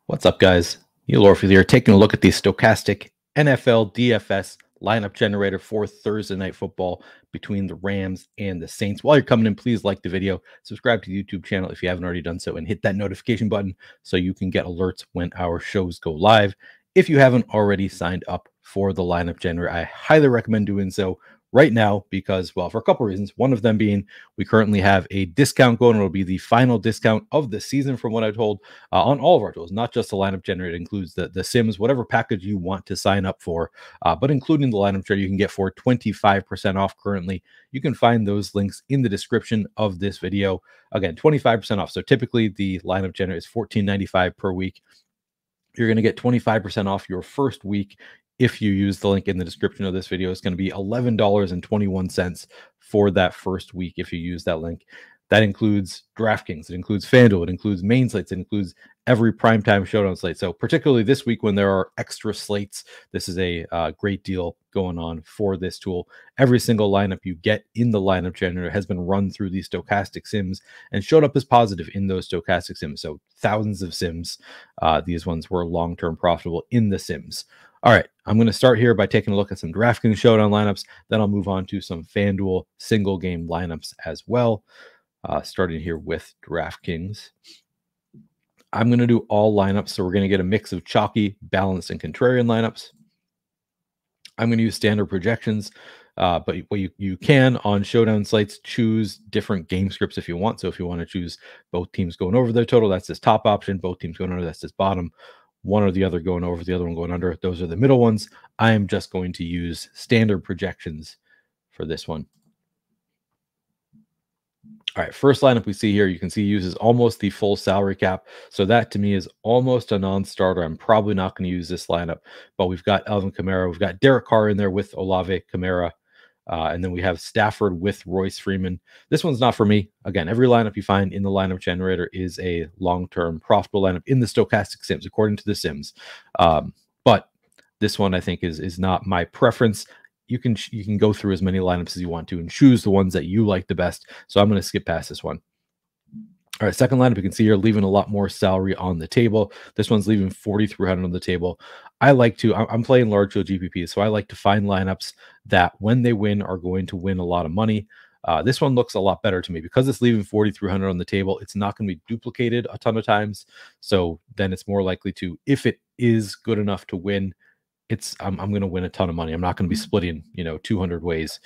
What's up, guys? Neil Orfield here, taking a look at the Stokastic NFL DFS lineup generator for Thursday Night Football between the Rams and the Saints. While you're coming in, please like the video, subscribe to the YouTube channel if you haven't already done so, and hit that notification button so you can get alerts when our shows go live. If you haven't already signed up for the lineup generator, I highly recommend doing so right now because, well, for a couple of reasons. One of them being we currently have a discount going. It'll be the final discount of the season from what I'm told on all of our tools, not just the lineup generator. It includes the Sims, whatever package you want to sign up for, but including the lineup generator you can get for 25% off currently. You can find those links in the description of this video. Again, 25% off. So typically the lineup generator is $14.95 per week. You're going to get 25% off your first week. If you use the link in the description of this video, it's going to be $11.21 for that first week if you use that link. That includes DraftKings, it includes FanDuel, it includes main slates, it includes every primetime showdown slate. So particularly this week when there are extra slates, this is a great deal going on for this tool. Every single lineup you get in the lineup generator has been run through these Stokastic Sims and showed up as positive in those Stokastic Sims. So thousands of Sims. These ones were long-term profitable in the Sims. All right, I'm going to start here by taking a look at some DraftKings showdown lineups. Then I'll move on to some FanDuel single game lineups as well. Starting here with DraftKings. I'm going to do all lineups, so we're going to get a mix of chalky, balanced, and contrarian lineups. I'm going to use standard projections, but you can, on showdown slates, choose different game scripts if you want. So if you want to choose both teams going over their total, that's this top option. Both teams going under, that's this bottom. One or the other going over, the other one going under. Those are the middle ones. I am just going to use standard projections for this one. All right, first lineup we see here, you can see uses almost the full salary cap. So that to me is almost a non-starter. I'm probably not going to use this lineup, but we've got Alvin Kamara. We've got Derek Carr in there with Olave, Kamara. And then we have Stafford with Royce Freeman. This one's not for me. Again, every lineup you find in the lineup generator is a long-term profitable lineup in the Stokastic Sims, according to the Sims. But this one I think is not my preference. You can go through as many lineups as you want to and choose the ones that you like the best. So I'm going to skip past this one. All right, second lineup, you can see here leaving a lot more salary on the table. This one's leaving $4,300 on the table. I'm playing large field GPPs, so I like to find lineups that when they win are going to win a lot of money. This one looks a lot better to me because it's leaving $4,300 on the table. It's not going to be duplicated a ton of times. So then it's more likely to, if it is good enough to win, I'm going to win a ton of money. I'm not going to be splitting, 200 ways.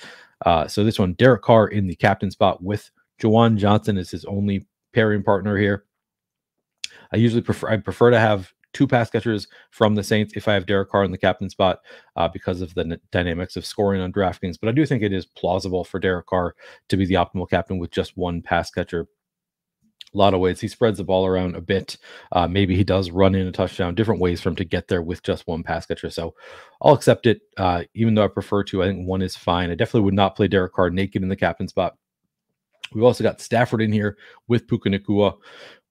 So this one, Derek Carr in the captain spot with Juwan Johnson as his only pairing partner here. I prefer to have two pass catchers from the Saints if I have Derek Carr in the captain spot because of the dynamics of scoring on DraftKings. But I do think it is plausible for Derek Carr to be the optimal captain with just one pass catcher. A lot of ways. He spreads the ball around a bit. Maybe he does run in a touchdown, different ways for him to get there with just one pass catcher. So I'll accept it, even though I prefer to. I think one is fine. I definitely would not play Derek Carr naked in the captain spot. We've also got Stafford in here with Puka Nacua.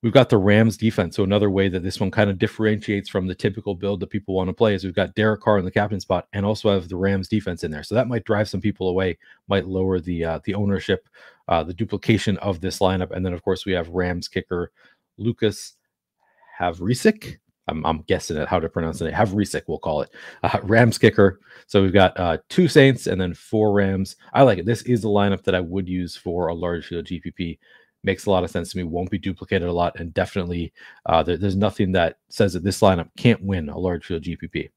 We've got the Rams defense. So another way that this one kind of differentiates from the typical build that people want to play is we've got Derek Carr in the captain spot and also have the Rams defense in there. So that might drive some people away, might lower the ownership, the duplication of this lineup. And then, of course, we have Rams kicker Lucas Havrisik. I'm guessing at how to pronounce it. Havrisik, we'll call it. Rams kicker. So we've got 2 Saints and then 4 Rams. I like it. This is the lineup that I would use for a large field GPP. Makes a lot of sense to me. Won't be duplicated a lot. And definitely there's nothing that says that this lineup can't win a large field GPP.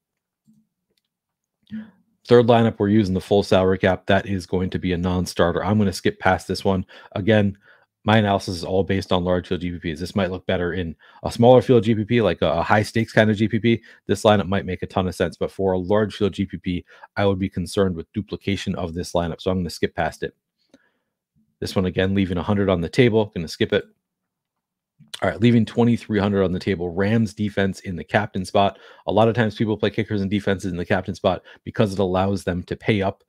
Third lineup, we're using the full salary cap. That is going to be a non-starter. I'm going to skip past this one. Again, my analysis is all based on large field GPPs. This might look better in a smaller field GPP, like a high stakes kind of GPP. This lineup might make a ton of sense, but for a large field GPP, I would be concerned with duplication of this lineup. So I'm going to skip past it. This one, again, leaving 100 on the table. Going to skip it. All right, leaving 2,300 on the table. Rams defense in the captain spot. A lot of times people play kickers and defenses in the captain spot because it allows them to pay up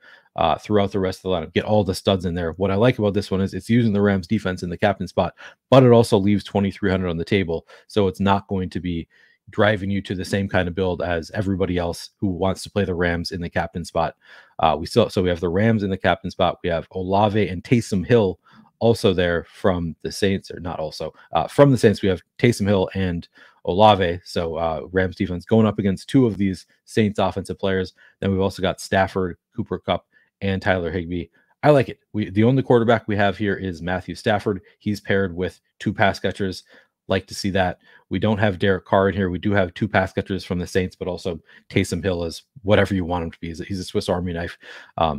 throughout the rest of the lineup, get all the studs in there. What I like about this one is it's using the Rams defense in the captain spot, but it also leaves 2,300 on the table. So it's not going to be driving you to the same kind of build as everybody else who wants to play the Rams in the captain spot. So we have the Rams in the captain spot. We have Olave and Taysom Hill Also there from the Saints, or not also, from the Saints, we have Taysom Hill and Olave. So Rams defense going up against two of these Saints offensive players. Then we've also got Stafford, Cooper Kupp, and Tyler Higbee. I like it. The only quarterback we have here is Matthew Stafford. He's paired with two pass catchers. Like to see that. We don't have Derek Carr in here. We do have two pass catchers from the Saints, but also Taysom Hill is whatever you want him to be. He's a Swiss Army knife.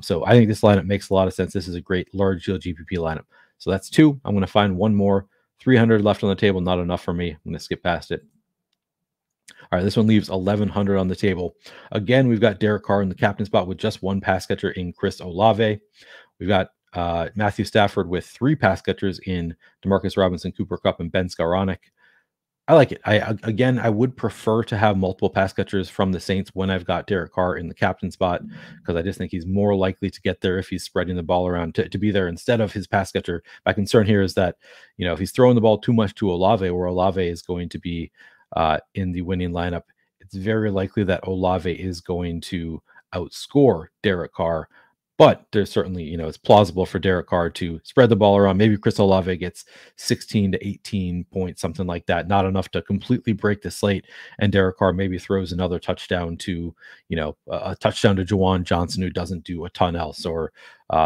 So I think this lineup makes a lot of sense. This is a great large field GPP lineup. So that's two. I'm going to find one more. 300 left on the table. Not enough for me. I'm going to skip past it. All right, this one leaves 1,100 on the table. Again, we've got Derek Carr in the captain spot with just one pass catcher in Chris Olave. We've got Matthew Stafford with three pass catchers in Demarcus Robinson, Cooper Kupp, and Ben Skowronek. I like it. I would prefer to have multiple pass catchers from the Saints when I've got Derek Carr in the captain spot, because I just think he's more likely to get there if he's spreading the ball around to be there instead of his pass catcher. My concern here is that, if he's throwing the ball too much to Olave, where Olave is going to be in the winning lineup, it's very likely that Olave is going to outscore Derek Carr. But there's certainly, it's plausible for Derek Carr to spread the ball around. Maybe Chris Olave gets 16 to 18 points, something like that. Not enough to completely break the slate. And Derek Carr maybe throws another touchdown to, a touchdown to Juwan Johnson, who doesn't do a ton else, or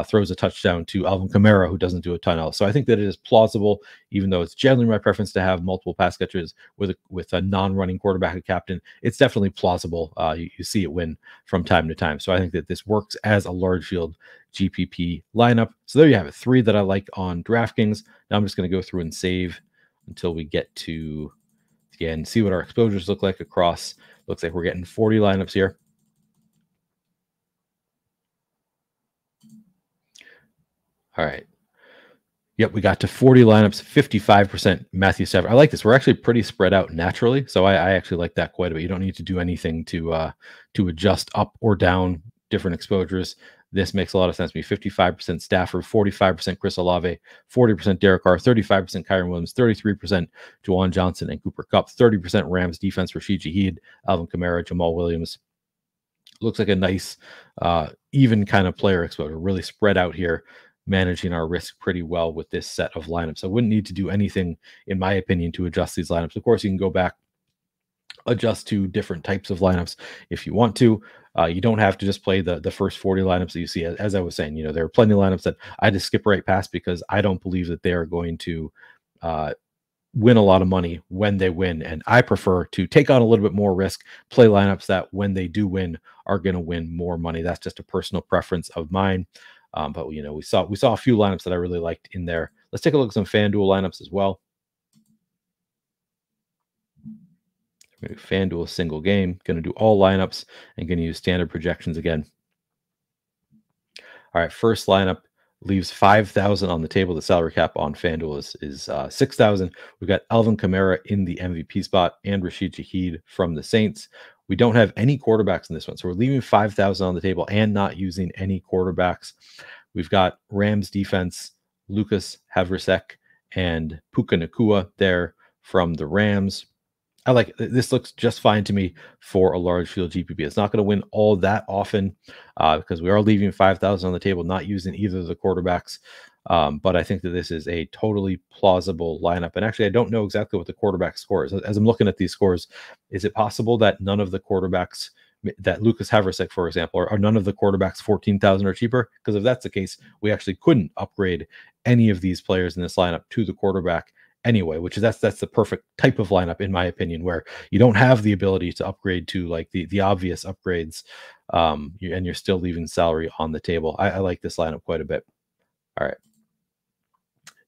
throws a touchdown to Alvin Kamara, who doesn't do a ton else. So I think that it is plausible, even though it's generally my preference to have multiple pass catchers with a non-running quarterback and captain. It's definitely plausible. You see it win from time to time. So I think that this works as a large field GPP lineup. So there you have it. Three that I like on DraftKings. Now I'm just going to go through and save until we get to the end, see what our exposures look like across. Looks like we're getting 40 lineups here. All right. Yep, we got to 40 lineups, 55% Matthew Stafford. I like this. We're actually pretty spread out naturally, so I actually like that quite a bit. You don't need to do anything to adjust up or down different exposures. This makes a lot of sense to me. 55% Stafford, 45% Chris Olave, 40% Derek Carr, 35% Kyren Williams, 33% Juwan Johnson and Cooper Kupp, 30% Rams defense, Rashid Shaheed, Alvin Kamara, Jamal Williams. Looks like a nice, even kind of player exposure, really spread out here, managing our risk pretty well with this set of lineups. I wouldn't need to do anything, in my opinion, to adjust these lineups. Of course, you can go back, adjust to different types of lineups if you want to. You don't have to just play the first 40 lineups that you see. As I was saying, there are plenty of lineups that I just skip right past because I don't believe that they are going to win a lot of money when they win. And I prefer to take on a little bit more risk, play lineups that when they do win are going to win more money. That's just a personal preference of mine. But we saw a few lineups that I really liked in there. Let's take a look at some FanDuel lineups as well. We're going to do FanDuel single game. Going to do all lineups and going to use standard projections again. All right, first lineup leaves 5,000 on the table. The salary cap on FanDuel is 6,000. We've got Alvin Kamara in the MVP spot and Rashid Shaheed from the Saints. We don't have any quarterbacks in this one, so we're leaving 5,000 on the table and not using any quarterbacks. We've got Rams defense, Lucas Havrisek and Puka Nacua there from the Rams. I like it. This looks just fine to me for a large field GPP. It's not going to win all that often because we are leaving 5,000 on the table, not using either of the quarterbacks. But I think that this is a totally plausible lineup. And actually, I don't know exactly what the quarterback score is. As I'm looking at these scores, is it possible that none of the quarterbacks, that Lucas Havrisek, for example, are none of the quarterbacks 14,000 or cheaper? Because if that's the case, we actually couldn't upgrade any of these players in this lineup to the quarterback anyway, which is that's the perfect type of lineup, in my opinion, where you don't have the ability to upgrade to like the obvious upgrades, and you're still leaving salary on the table. I like this lineup quite a bit. All right.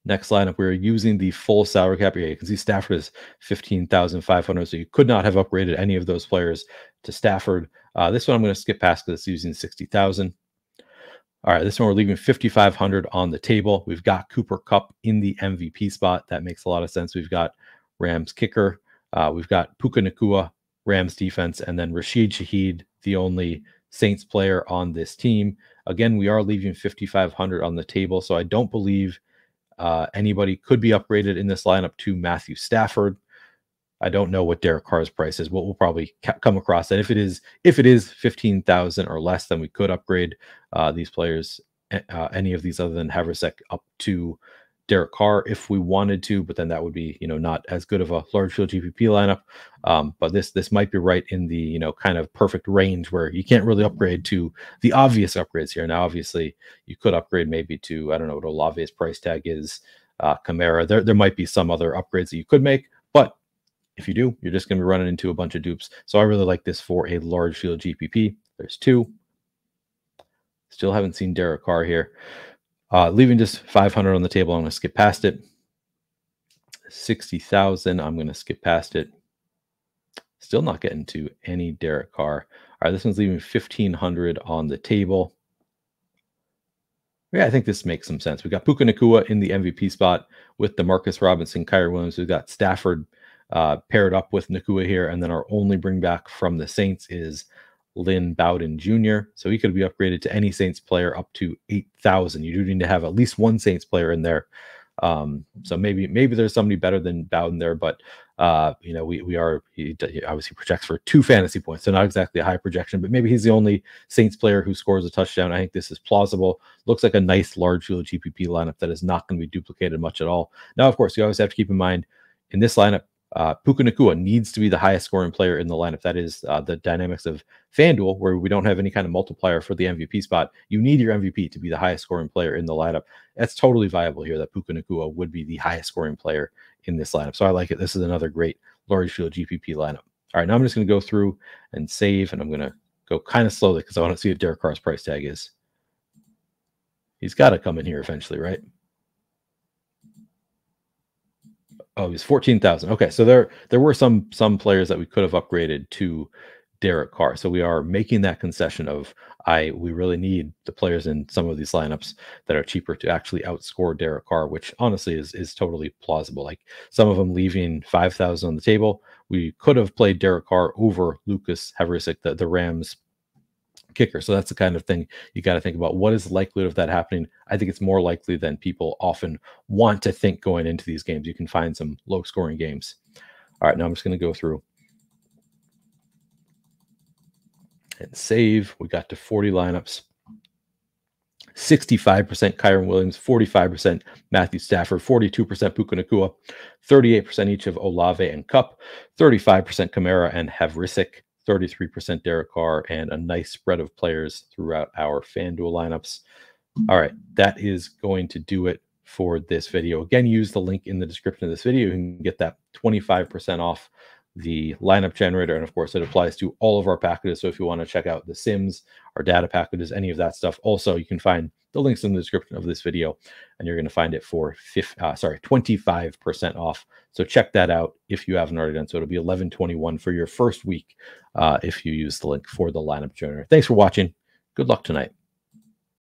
Next lineup, we're using the full salary cap here. You can see Stafford is 15,500, so you could not have upgraded any of those players to Stafford. This one I'm going to skip past because it's using 60,000. All right, this one we're leaving 5,500 on the table. We've got Cooper Kupp in the MVP spot. That makes a lot of sense. We've got Rams kicker. We've got Puka Nacua, Rams defense, and then Rashid Shaheed, the only Saints player on this team. Again, we are leaving 5,500 on the table, so I don't believe anybody could be upgraded in this lineup to Matthew Stafford. I don't know what Derek Carr's price is. We'll probably come across that. If it is 15,000 or less, then we could upgrade these players, any of these other than Havrisek, up to Derek Carr if we wanted to, but then that would be, not as good of a large field GPP lineup. But this might be right in the, kind of perfect range where you can't really upgrade to the obvious upgrades here. Now, obviously, you could upgrade maybe to, I don't know what Olave's price tag is, Kamara. There might be some other upgrades that you could make, but if you do, you're just going to be running into a bunch of dupes. So I really like this for a large field GPP. There's two. Still haven't seen Derek Carr here. Leaving just 500 on the table, I'm going to skip past it. 60,000, I'm going to skip past it. Still not getting to any Derek Carr. All right, this one's leaving 1,500 on the table. Yeah, I think this makes some sense. We got Puka Nacua in the MVP spot with DeMarcus Robinson, Kyrie Williams. We've got Stafford paired up with Nacua here, and then our only bring back from the Saints is Lynn Bowden Jr. So he could be upgraded to any Saints player up to 8,000. You do need to have at least one Saints player in there. So maybe there's somebody better than Bowden there, but he obviously projects for 2 fantasy points, so not exactly a high projection, but maybe he's the only Saints player who scores a touchdown. I think this is plausible. Looks like a nice large field GPP lineup that is not going to be duplicated much at all. Now, of course, you always have to keep in mind in this lineup, Puka Nacua needs to be the highest scoring player in the lineup. That is the dynamics of FanDuel, where we don't have any kind of multiplier for the MVP spot. You need your MVP to be the highest scoring player in the lineup. That's totally viable here, that Puka Nacua would be the highest scoring player in this lineup. So I like it. This is another great large field GPP lineup. All right, now I'm just going to go through and save, and I'm going to go kind of slowly because I want to see what Derek Carr's price tag is. He's got to come in here eventually, right? Oh, he's 14,000. Okay, so there were some players that we could have upgraded to Derek Carr. So we are making that concession of we really need the players in some of these lineups that are cheaper to actually outscore Derek Carr, which honestly is totally plausible. Like some of them leaving 5,000 on the table. We could have played Derek Carr over Lucas Havrisik, the Rams kicker. So that's the kind of thing you got to think about. What is the likelihood of that happening? I think it's more likely than people often want to think going into these games. You can find some low scoring games. All right, now I'm just going to go through and save. We got to 40 lineups. 65% Kyron Williams, 45% Matthew Stafford, 42% Puka Nacua, 38% each of Olave and Kupp, 35% Kamara and Havrisik, 33% Derek Carr, and a nice spread of players throughout our FanDuel lineups. All right, that is going to do it for this video. Again, use the link in the description of this video. You can get that 25% off the lineup generator, and of course, it applies to all of our packages. So if you want to check out the Sims, our data packages, any of that stuff, also you can find the links in the description of this video, and you're going to find it for 25% off. So check that out if you haven't already done so. It'll be $11.21 for your first week if you use the link for the lineup generator. Thanks for watching. Good luck tonight.